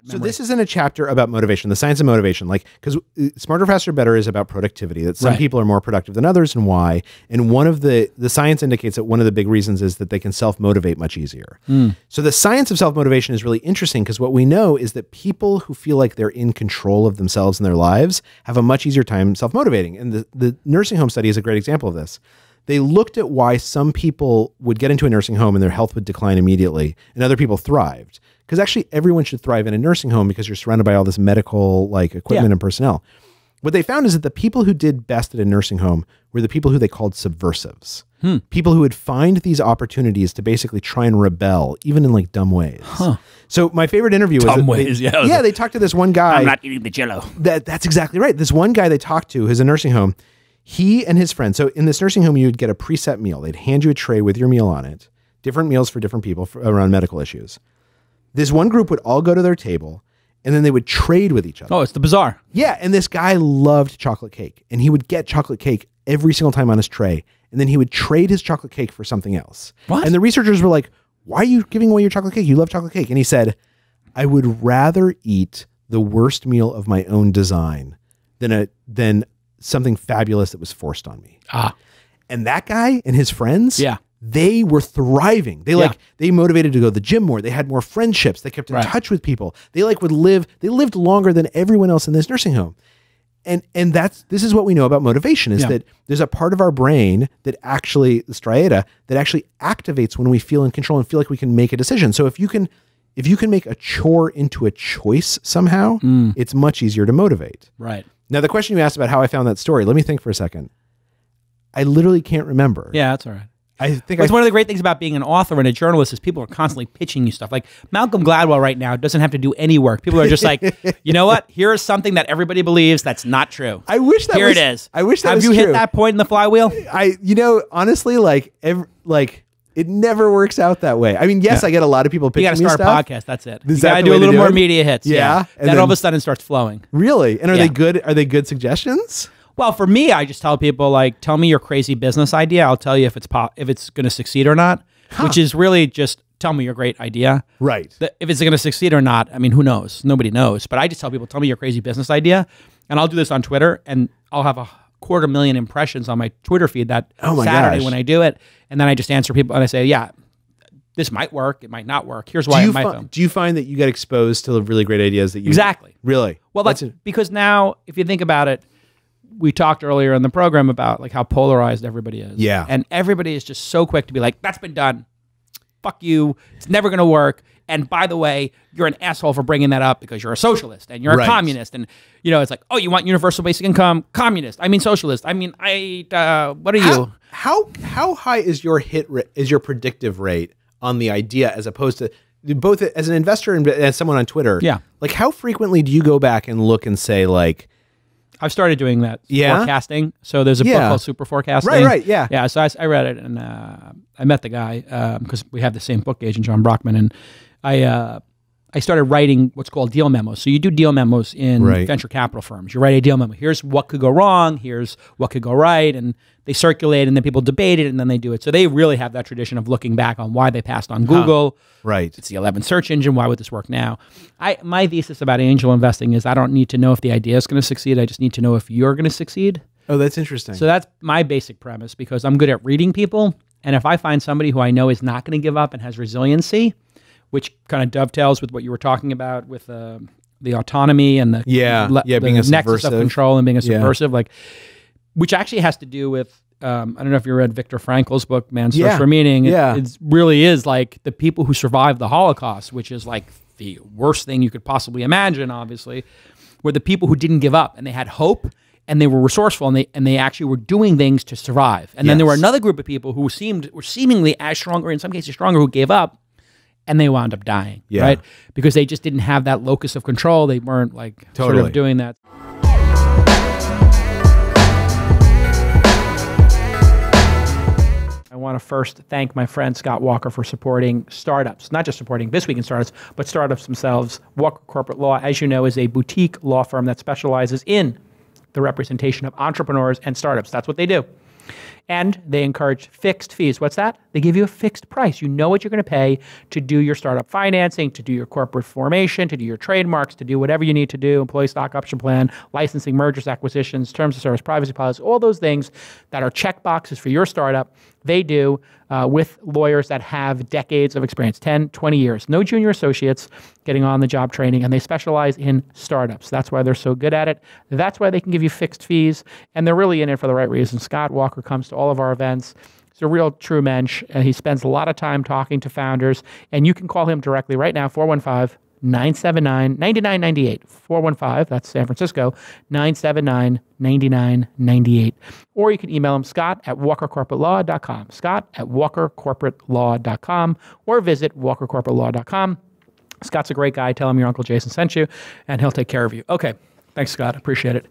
So this isn't a chapter about motivation, the science of motivation, like, because Smarter, Faster, Better is about productivity, that some people are more productive than others and why. And one of the science indicates that one of the big reasons is that they can self-motivate much easier. So the science of self-motivation is really interesting because what we know is that people who feel like they're in control of themselves and their lives have a much easier time self-motivating. And the nursing home study is a great example of this. They looked at why some people would get into a nursing home and their health would decline immediately and other people thrived. Because actually everyone should thrive in a nursing home because you're surrounded by all this medical like equipment and personnel. What they found is that the people who did best at a nursing home were the people who they called subversives. People who would find these opportunities to basically try and rebel, even in like dumb ways. So my favorite interview was they talked to this one guy. I'm not eating the Jell-O. That's exactly right. This one guy they talked to who's a nursing home. He and his friend. So in this nursing home, you'd get a preset meal. They'd hand you a tray with your meal on it. Different meals for different people around medical issues. This one group would all go to their table and then they would trade with each other. Oh, it's the bazaar. Yeah. And this guy loved chocolate cake and he would get chocolate cake every single time on his tray. And then he would trade his chocolate cake for something else. What? And the researchers were like, why are you giving away your chocolate cake? You love chocolate cake. And he said, I would rather eat the worst meal of my own design than something fabulous that was forced on me. And that guy and his friends, they were thriving. They motivated to go to the gym more. They had more friendships. They kept in touch with people. They lived longer than everyone else in this nursing home. And this is what we know about motivation is that there's a part of our brain that actually, the striata, that actually activates when we feel in control and feel like we can make a decision. So if you can make a chore into a choice somehow, it's much easier to motivate. Right. Now, the question you asked about how I found that story, let me think for a second. I literally can't remember. Yeah, that's all right. I think it's one of the great things about being an author and a journalist is people are constantly pitching you stuff. Like Malcolm Gladwell right now doesn't have to do any work. People are just like, you know what? Here is something that everybody believes that's not true. I wish that Here it is. I wish that Have was you true. hit that point in the flywheel? Honestly, it never works out that way. I mean, yes, I get a lot of people pitching me You got to stuff. start a podcast. That's it. Is You got to do a little more media hits. Yeah. And then all of a sudden it starts flowing. Really? And are they good? Are they good suggestions? Well, for me, I just tell people like, tell me your crazy business idea. I'll tell you if it's going to succeed or not, which is really just tell me your great idea. Right. If it's going to succeed or not, I mean, who knows? Nobody knows. But I just tell people, tell me your crazy business idea. And I'll do this on Twitter and I'll have 250,000 impressions on my Twitter feed that Saturday when I do it. And then I just answer people and I say, yeah, this might work. It might not work. Here's why it might fail. Do you find that you get exposed to really great ideas that you... Exactly. Really? Well, because now, if you think about it, we talked earlier in the program about like how polarized everybody is. Yeah. And everybody is just so quick to be like, that's been done. Fuck you. It's never going to work. And by the way, you're an asshole for bringing that up because you're a socialist and you're a communist. And, it's like, oh, you want universal basic income? Communist. I mean, socialist. I mean, what are you? How high is your your predictive rate on the idea as opposed to both as an investor and as someone on Twitter? Yeah. Like how frequently do you go back and look and say like, I've started doing that forecasting. So there's a book called Super Forecasting. Right, yeah. Yeah, so I read it and I met the guy because we have the same book agent, John Brockman, and I started writing what's called deal memos. So you do deal memos in venture capital firms. You write a deal memo. Here's what could go wrong. Here's what could go right. And they circulate and then people debate it and then they do it. So they really have that tradition of looking back on why they passed on Google. Right. It's the 11th search engine. Why would this work now? My thesis about angel investing is I don't need to know if the idea is going to succeed. I just need to know if you're going to succeed. Oh, that's interesting. So that's my basic premise because I'm good at reading people. And if I find somebody who I know is not going to give up and has resiliency, which kind of dovetails with what you were talking about with the autonomy and the being a nexus subversive of control and being a subversive, which actually has to do with I don't know if you read Viktor Frankl's book, Man's Search for Meaning. It really is like the people who survived the Holocaust, which is like the worst thing you could possibly imagine, obviously, were the people who didn't give up and they had hope and they were resourceful and they actually were doing things to survive. And then there were another group of people who were seemingly as strong, or in some cases stronger, who gave up. And they wound up dying, right? Because they just didn't have that locus of control. They weren't like sort of doing that. I want to first thank my friend Scott Walker for supporting startups, not just supporting This Week in Startups, but startups themselves. Walker Corporate Law, as you know, is a boutique law firm that specializes in the representation of entrepreneurs and startups. That's what they do. And they encourage fixed fees. What's that? They give you a fixed price. You know what you're going to pay to do your startup financing, to do your corporate formation, to do your trademarks, to do whatever you need to do, employee stock option plan, licensing, mergers, acquisitions, terms of service, privacy policy, all those things that are check boxes for your startup. They do with lawyers that have decades of experience, 10, 20 years. No junior associates getting on the job training, and they specialize in startups. That's why they're so good at it. That's why they can give you fixed fees, and they're really in it for the right reason. Scott Walker comes to all of our events. He's a real true mensch, and he spends a lot of time talking to founders, and you can call him directly right now, 415-979-9998. 415, that's San Francisco, 979-9998. Or you can email him, scott@walkercorporatelaw.com, scott@walkercorporatelaw.com, or visit walkercorporatelaw.com. Scott's a great guy. Tell him your Uncle Jason sent you, and he'll take care of you. Okay. Thanks, Scott. Appreciate it.